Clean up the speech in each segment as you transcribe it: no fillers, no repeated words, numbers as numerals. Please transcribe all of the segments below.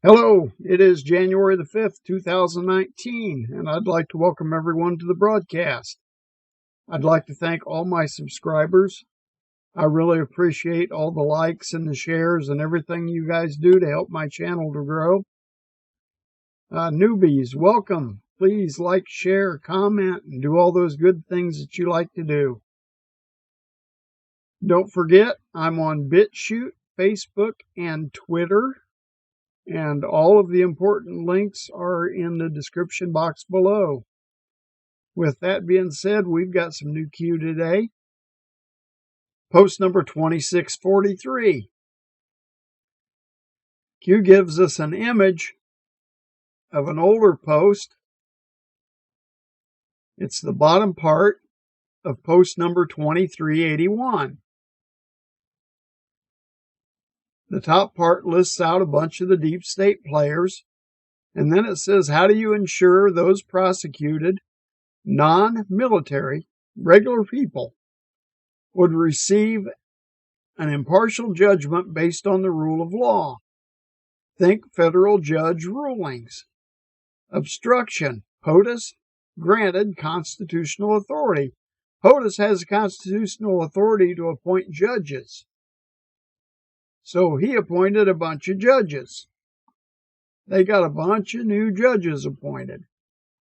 Hello, it is January the 5th, 2019, and I'd like to welcome everyone to the broadcast. I'd like to thank all my subscribers. I really appreciate all the likes and the shares and everything you guys do to help my channel to grow. Newbies, welcome. Please like, share, comment, and do all those good things that you like to do. Don't forget, I'm on BitChute, Facebook, and Twitter. And all of the important links are in the description box below. With that being said, we've got some new Q today. Post number 2643. Q gives us an image of an older post. It's the bottom part of post number 2381. The top part lists out a bunch of the deep state players, and then it says, how do you ensure those prosecuted, non-military, regular people would receive an impartial judgment based on the rule of law? Think federal judge rulings. Obstruction. POTUS granted constitutional authority. POTUS has constitutional authority to appoint judges. So he appointed a bunch of judges. They got a bunch of new judges appointed.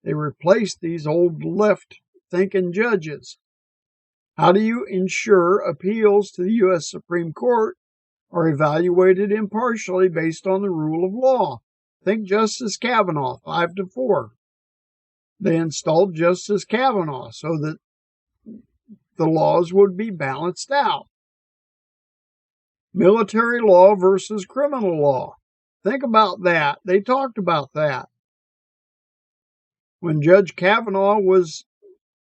They replaced these old left-thinking judges. How do you ensure appeals to the U.S. Supreme Court are evaluated impartially based on the rule of law? Think Justice Kavanaugh, 5-4. They installed Justice Kavanaugh so that the laws would be balanced out. Military law versus criminal law. Think about that. They talked about that. When Judge Kavanaugh was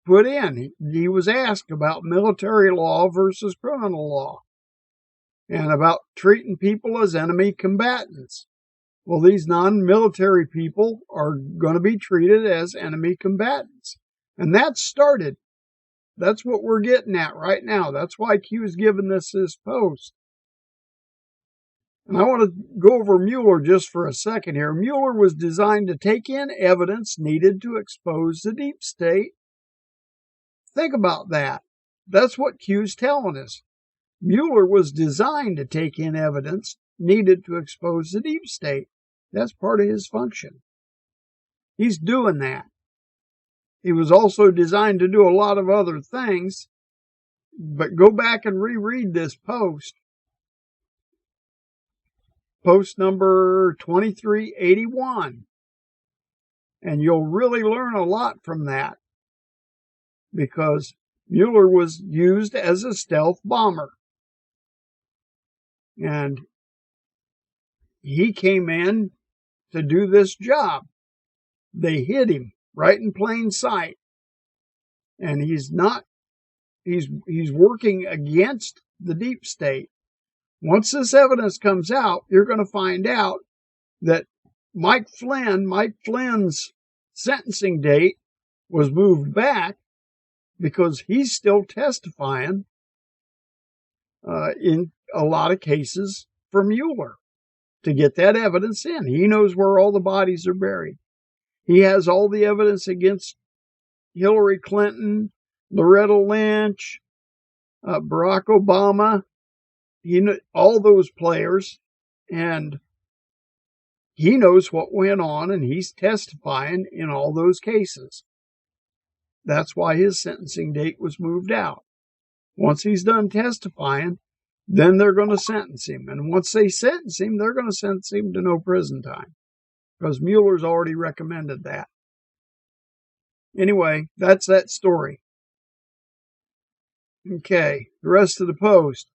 put in, he was asked about military law versus criminal law and about treating people as enemy combatants. Well, these non-military people are going to be treated as enemy combatants. And that started. That's what we're getting at right now. That's why Q's given this post. And I want to go over Mueller just for a second here. Mueller was designed to take in evidence needed to expose the deep state. Think about that. That's what Q's telling us. Mueller was designed to take in evidence needed to expose the deep state. That's part of his function. He's doing that. He was also designed to do a lot of other things. But go back and reread this post. Post number 2381. And you'll really learn a lot from that. Because Mueller was used as a stealth bomber. And he came in to do this job. They hid him right in plain sight. And he's working against the deep state. Once this evidence comes out, you're going to find out that Mike Flynn's sentencing date was moved back because he's still testifying in a lot of cases for Mueller to get that evidence in. He knows where all the bodies are buried. He has all the evidence against Hillary Clinton, Loretta Lynch, Barack Obama, all those players, and he knows what went on, and he's testifying in all those cases. That's why his sentencing date was moved out. Once he's done testifying, then they're going to sentence him. And once they sentence him, they're going to sentence him to no prison time, because Mueller's already recommended that. Anyway, that's that story. Okay, the rest of the post.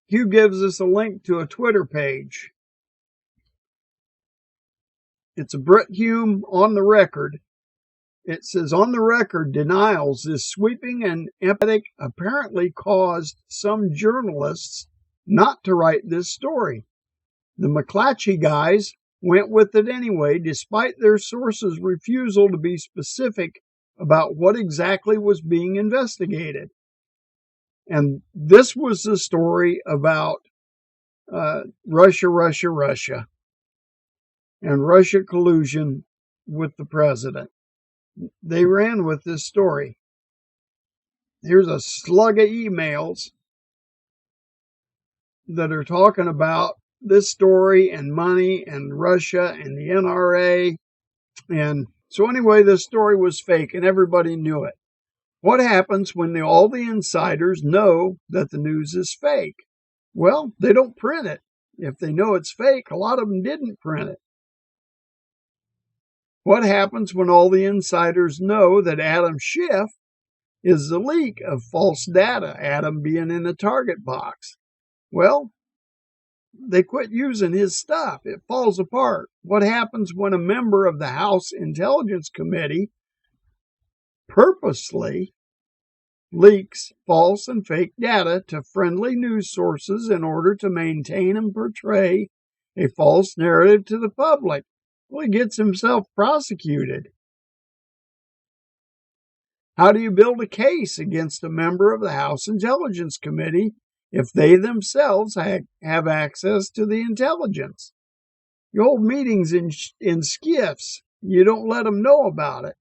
Q gives us a link to a Twitter page. It's a Brit Hume on the record. It says, on the record, denials this sweeping and emphatic apparently caused some journalists not to write this story. The McClatchy guys went with it anyway, despite their sources' refusal to be specific about what exactly was being investigated. And this was the story about Russia, Russia, Russia, and Russia collusion with the president. They ran with this story. Here's a slug of emails that are talking about this story and money and Russia and the NRA. And so anyway, this story was fake and everybody knew it. What happens when all the insiders know that the news is fake? Well, they don't print it. If they know it's fake, a lot of them didn't print it. What happens when all the insiders know that Adam Schiff is the leak of false data, Adam being in the target box? Well, they quit using his stuff. It falls apart. What happens when a member of the House Intelligence Committee purposely leaks false and fake data to friendly news sources in order to maintain and portray a false narrative to the public? Well, he gets himself prosecuted. How do you build a case against a member of the House Intelligence Committee if they themselves have access to the intelligence? You hold meetings in skiffs. You don't let them know about it.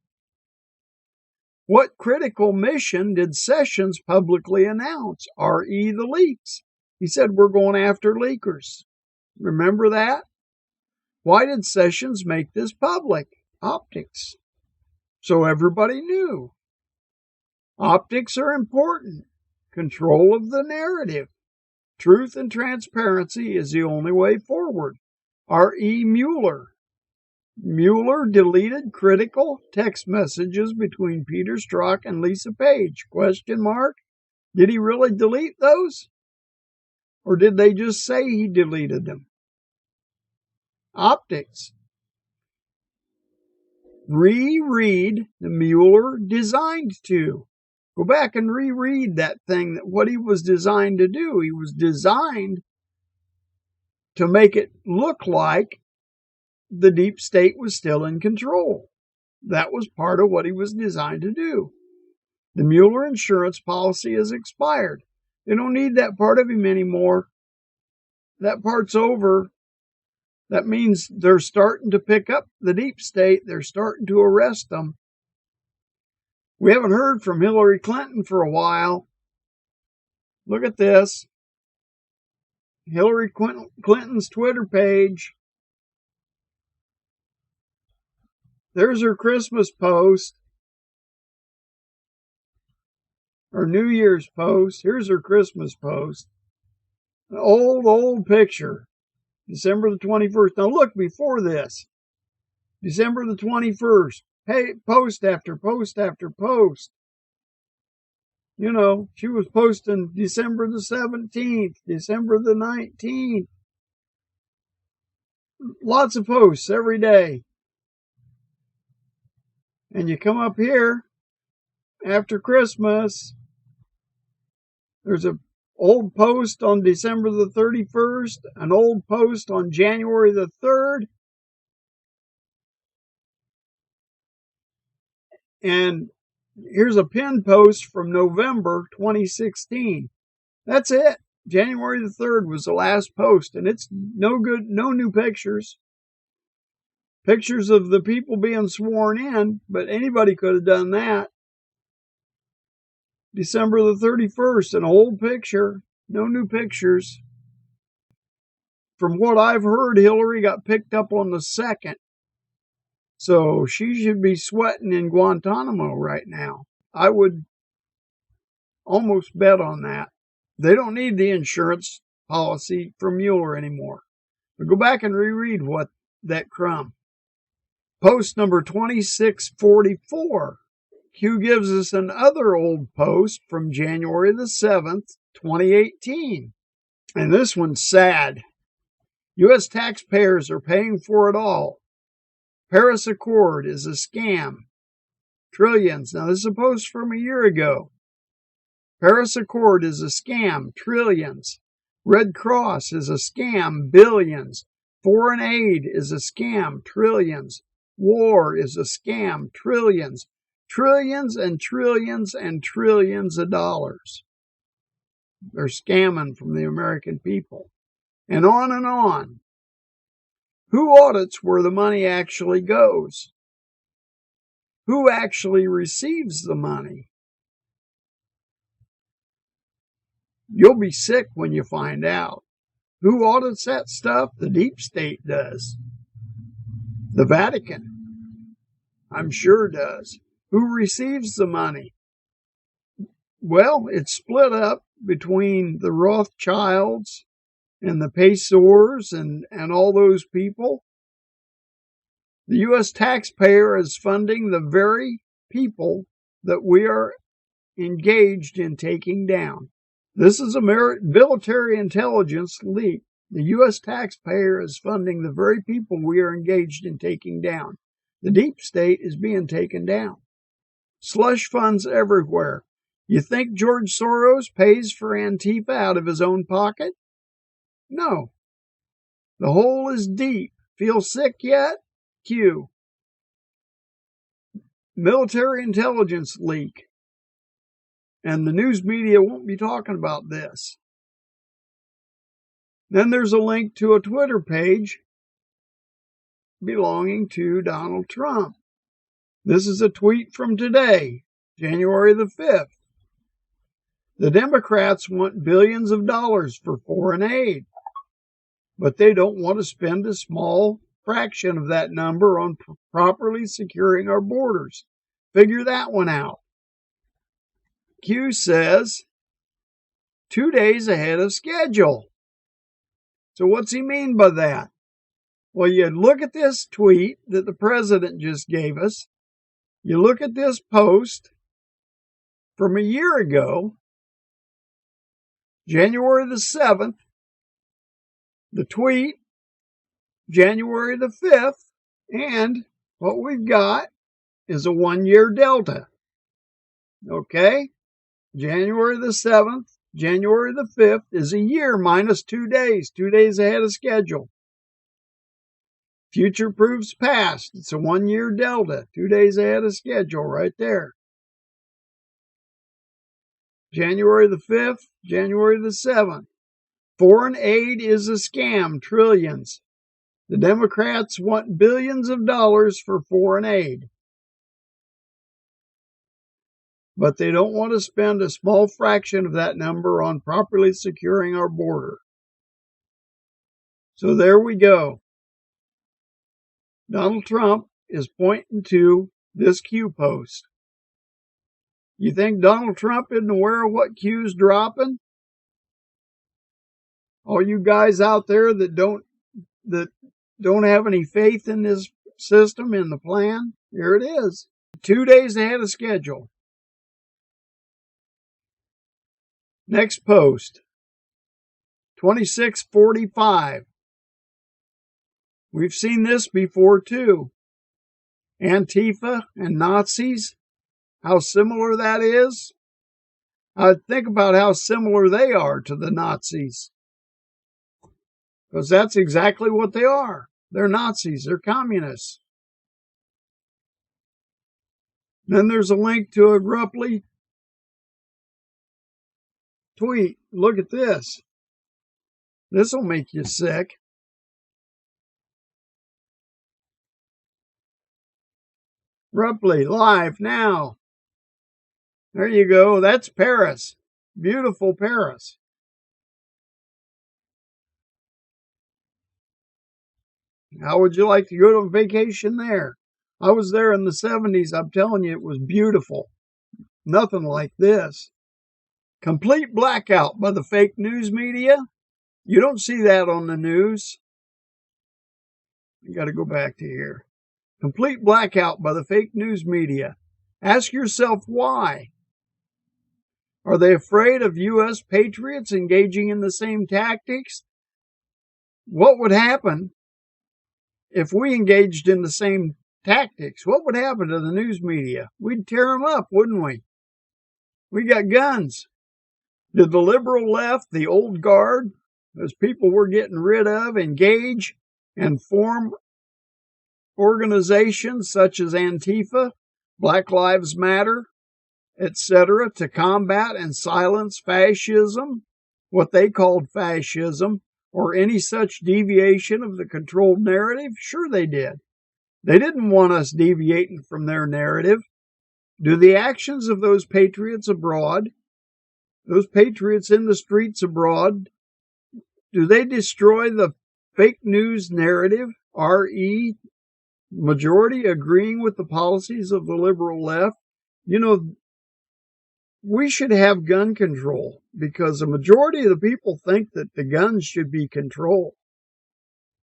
What critical mission did Sessions publicly announce? R.E. the leaks. He said, we're going after leakers. Remember that? Why did Sessions make this public? Optics. So everybody knew. Optics are important. Control of the narrative. Truth and transparency is the only way forward. R.E. Mueller. Mueller deleted critical text messages between Peter Strzok and Lisa Page. Question mark. Did he really delete those? Or did they just say he deleted them? Optics. Reread the Mueller designed to. Go back and reread that thing, what he was designed to do. He was designed to make it look like the deep state was still in control. That was part of what he was designed to do. The Mueller insurance policy has expired. They don't need that part of him anymore. That part's over. That means they're starting to pick up the deep state. They're starting to arrest them. We haven't heard from Hillary Clinton for a while. Look at this. Hillary Clinton's Twitter page. There's her Christmas post. Her New Year's post. Here's her Christmas post. An old picture. December the 21st. Now look before this. December the 21st. Hey, post after post after post. You know, she was posting December the 17th, December the 19th. Lots of posts every day. And you come up here after Christmas. There's an old post on December the 31st, an old post on January the 3rd. And here's a pinned post from November 2016. That's it. January the 3rd was the last post, and it's no good, no new pictures. Pictures of the people being sworn in, but anybody could have done that. December the 31st, an old picture, no new pictures. From what I've heard, Hillary got picked up on the 2nd. So she should be sweating in Guantanamo right now. I would almost bet on that. They don't need the insurance policy from Mueller anymore. But go back and reread what that crumb. Post number 2644. Q gives us another old post from January the 7th, 2018. And this one's sad. U.S. taxpayers are paying for it all. Paris Accord is a scam. Trillions. Now, this is a post from a year ago. Paris Accord is a scam. Trillions. Red Cross is a scam. Billions. Foreign aid is a scam. Trillions. War is a scam. Trillions. Trillions and trillions and trillions of dollars. They're scamming from the American people. and on and on. Who audits where the money actually goes? Who actually receives the money? You'll be sick when you find out. Who audits that stuff? The deep state does. The Vatican, I'm sure, does. Who receives the money? Well, it's split up between the Rothschilds and the Pacers and all those people. The U.S. taxpayer is funding the very people that we are engaged in taking down. This is a military intelligence leak. The U.S. taxpayer is funding the very people we are engaged in taking down. The deep state is being taken down. Slush funds everywhere. You think George Soros pays for Antifa out of his own pocket? No. The hole is deep. Feel sick yet? Q. Military intelligence leak. And the news media won't be talking about this. Then there's a link to a Twitter page belonging to Donald Trump. This is a tweet from today, January the 5th. The Democrats want billions of dollars for foreign aid, but they don't want to spend a small fraction of that number on properly securing our borders. Figure that one out. Q says 2 days ahead of schedule. So what's he mean by that? Well, you look at this tweet that the president just gave us. You look at this post from a year ago, January the 7th, the tweet, January the 5th, and what we've got is a 1 year delta. Okay? January the 7th, January the 5th is a year minus 2 days, 2 days ahead of schedule. Future proves past. It's a 1 year delta, 2 days ahead of schedule right there. January the 5th, January the 7th. Foreign aid is a scam, trillions. The Democrats want billions of dollars for foreign aid. But they don't want to spend a small fraction of that number on properly securing our border. So there we go. Donald Trump is pointing to this Q post. You think Donald Trump isn't aware of what Q's dropping? All you guys out there that don't have any faith in this system, in the plan, here it is. 2 days ahead of schedule. Next post, 2645. We've seen this before too. Antifa and Nazis, how similar that is. Think about how similar they are to the Nazis. Because that's exactly what they are. They're Nazis. They're communists. Then there's a link to a Rupley tweet. Look at this. This will make you sick. Rupley, live now. There you go. That's Paris. Beautiful Paris. How would you like to go on vacation there? I was there in the 70s. I'm telling you, it was beautiful. Nothing like this. Complete blackout by the fake news media. You don't see that on the news. You got to go back to here. Complete blackout by the fake news media. Ask yourself why. Are they afraid of U.S. patriots engaging in the same tactics? What would happen if we engaged in the same tactics? What would happen to the news media? We'd tear them up, wouldn't we? We got guns. Did the liberal left, the old guard, those people we're getting rid of, engage and form organizations such as Antifa, Black Lives Matter, etc., to combat and silence fascism, what they called fascism, or any such deviation of the controlled narrative? Sure they did. They didn't want us deviating from their narrative. Do the actions of those patriots abroad, those patriots in the streets abroad, do they destroy the fake news narrative, re majority agreeing with the policies of the liberal left? You know, we should have gun control because a majority of the people think that the guns should be controlled.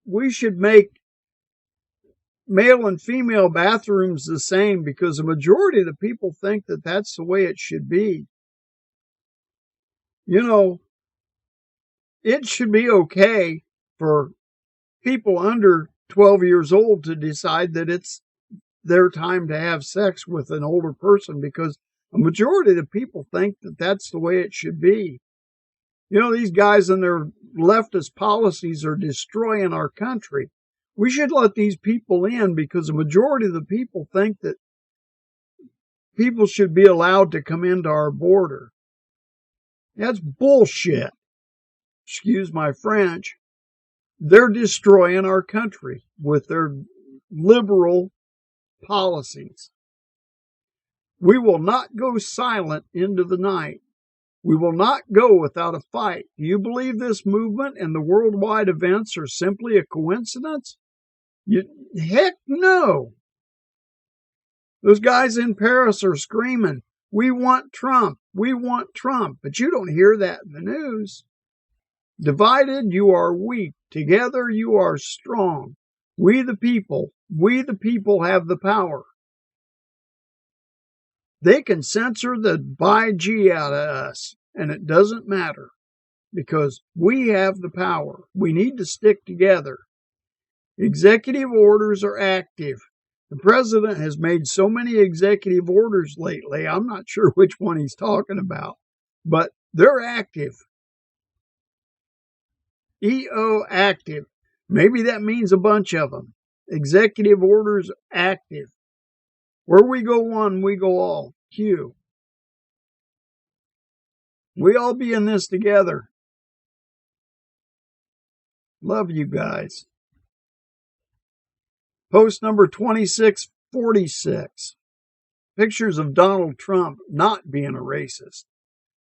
We should make male and female bathrooms the same because a majority of the people think that that's the way it should be. You know, it should be okay for people under 12 years old to decide that it's their time to have sex with an older person because a majority of the people think that that's the way it should be. You know, these guys and their leftist policies are destroying our country. We should let these people in because a majority of the people think that people should be allowed to come into our border. That's bullshit. Excuse my French. They're destroying our country with their liberal policies. We will not go silent into the night. We will not go without a fight. Do you believe this movement and the worldwide events are simply a coincidence? Heck no. Those guys in Paris are screaming, "We want Trump, we want Trump," but you don't hear that in the news. Divided, you are weak. Together, you are strong. We the people have the power. They can censor the by G out of us, and it doesn't matter because we have the power. We need to stick together. Executive orders are active. The president has made so many executive orders lately, I'm not sure which one he's talking about, but they're active. EO active. Maybe that means a bunch of them. Executive orders active. Where we go one, we go all. Q. We all be in this together. Love you guys. Post number 2646. Pictures of Donald Trump not being a racist.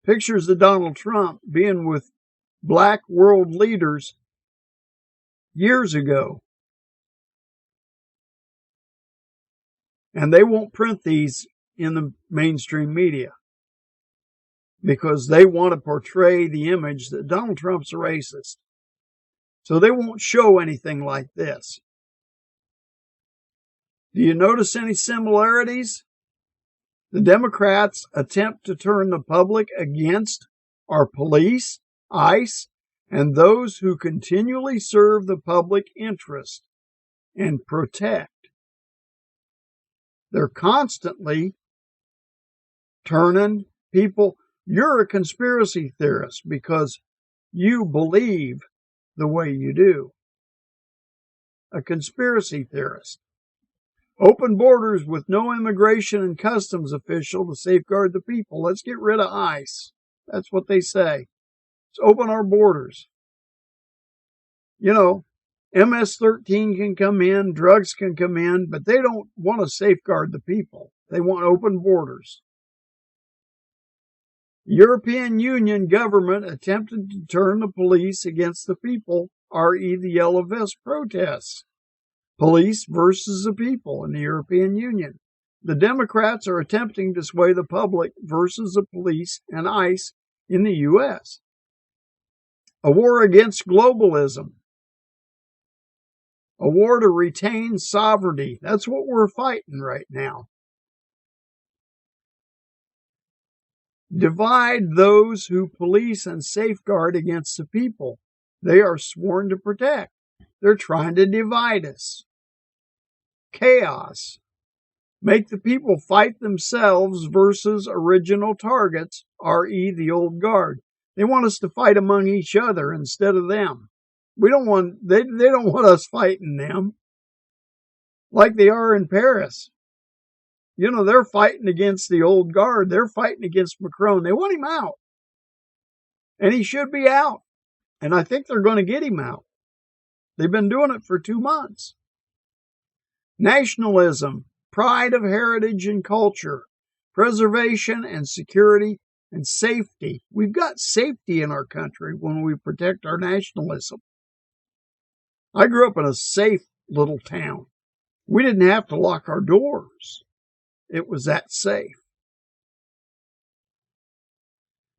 Pictures of Donald Trump being with black world leaders years ago. And they won't print these in the mainstream media because they want to portray the image that Donald Trump's a racist. So they won't show anything like this. Do you notice any similarities? The Democrats attempt to turn the public against our police, ICE, and those who continually serve the public interest and protect. They're constantly turning people. You're a conspiracy theorist because you believe the way you do. A conspiracy theorist. Open borders with no immigration and customs official to safeguard the people. Let's get rid of ICE. That's what they say. Let's open our borders. You know, MS-13 can come in, drugs can come in, but they don't want to safeguard the people. They want open borders. European Union government attempted to turn the police against the people, re the Yellow Vest protests. Police versus the people in the European Union. The Democrats are attempting to sway the public versus the police and ICE in the U.S. A war against globalism. A war to retain sovereignty. That's what we're fighting right now. Divide those who police and safeguard against the people they are sworn to protect. They're trying to divide us. Chaos. Make the people fight themselves versus original targets, re the old guard. They want us to fight among each other instead of them. They don't want us fighting them like they are in Paris. You know, they're fighting against the old guard. They're fighting against Macron. They want him out. And he should be out. And I think they're going to get him out. They've been doing it for 2 months. Nationalism, pride of heritage and culture, preservation and security and safety. We've got safety in our country when we protect our nationalism. I grew up in a safe little town. We didn't have to lock our doors. It was that safe.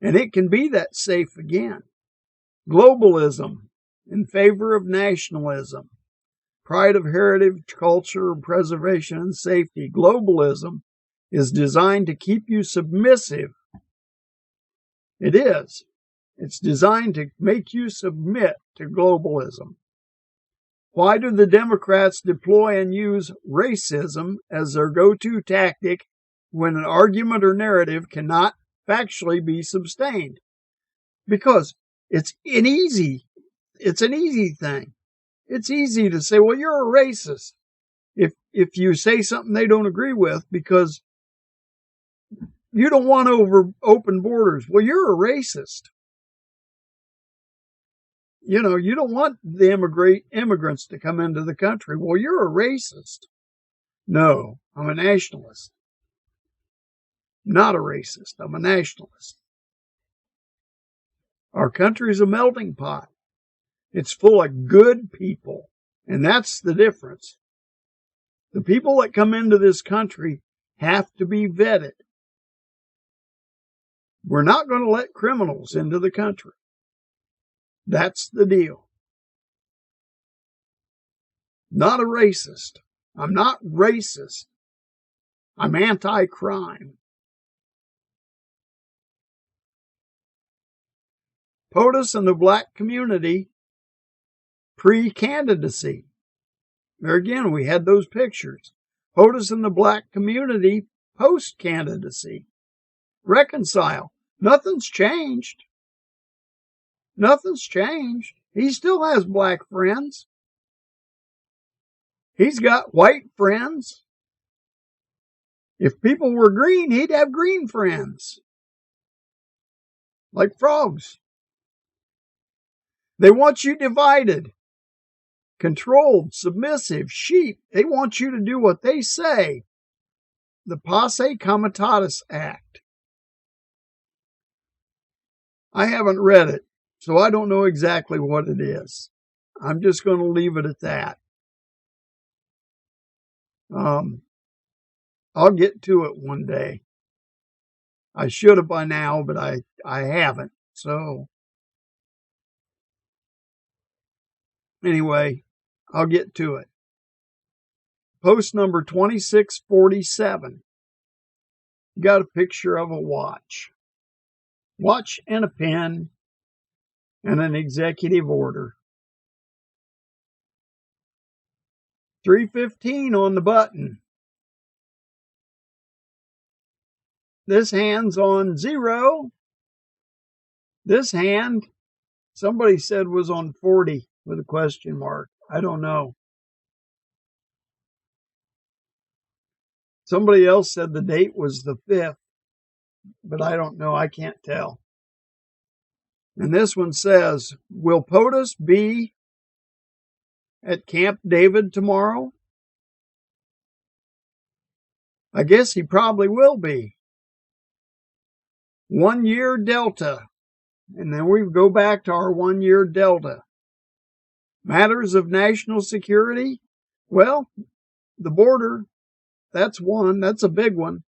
And it can be that safe again. Globalism, in favor of nationalism, pride of heritage, culture, preservation, and safety. Globalism is designed to keep you submissive. It is. It's designed to make you submit to globalism. Why do the Democrats deploy and use racism as their go-to tactic when an argument or narrative cannot factually be sustained? Because it's an easy thing. It's easy to say, well, you're a racist if you say something they don't agree with because you don't want open borders. Well, you're a racist. You know, you don't want the immigrants to come into the country. Well, you're a racist. No, I'm a nationalist. Not a racist. I'm a nationalist. Our country's a melting pot. It's full of good people. And that's the difference. The people that come into this country have to be vetted. We're not going to let criminals into the country. That's the deal. Not a racist. I'm not racist. I'm anti-crime. POTUS and the black community pre-candidacy. There again, we had those pictures. POTUS and the black community post-candidacy. Reconcile. Nothing's changed. Nothing's changed. He still has black friends. He's got white friends. If people were green, he'd have green friends. Like frogs. They want you divided, controlled, submissive, sheep. They want you to do what they say. The Posse Comitatus Act. I haven't read it, so I don't know exactly what it is. I'm just going to leave it at that. I'll get to it one day. I should have by now, but I haven't. So anyway, I'll get to it. Post number 2647. Got a picture of a watch. Watch and a pen and an executive order. 3:15 on the button. This hand's on 0. This hand, somebody said was on 40 with a question mark. I don't know. Somebody else said the date was the 5th, but I don't know. I can't tell. And this one says, will POTUS be at Camp David tomorrow? I guess he probably will be. 1 year Delta. And then we go back to our 1 year Delta. Matters of national security? Well, the border, that's one. That's a big one.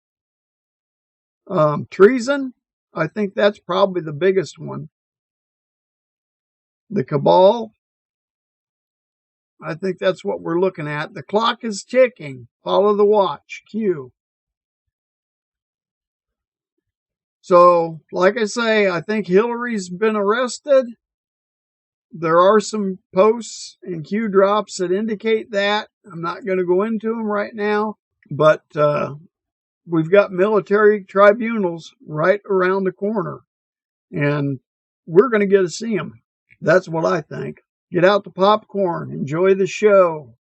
Treason? I think that's probably the biggest one. The cabal? I think that's what we're looking at. The clock is ticking. Follow the watch. Q. So, like I say, I think Hillary's been arrested. There are some posts and Q drops that indicate that. I'm not going to go into them right now, but we've got military tribunals right around the corner, and we're going to get to see them. That's what I think. Get out the popcorn. Enjoy the show.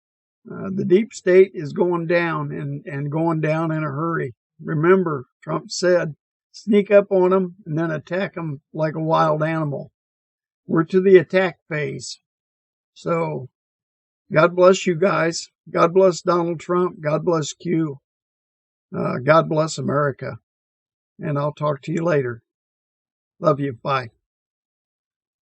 The deep state is going down and going down in a hurry. Remember, Trump said, sneak up on them and then attack them like a wild animal. We're to the attack phase. So God bless you guys. God bless Donald Trump. God bless Q. God bless America. And I'll talk to you later. Love you. Bye.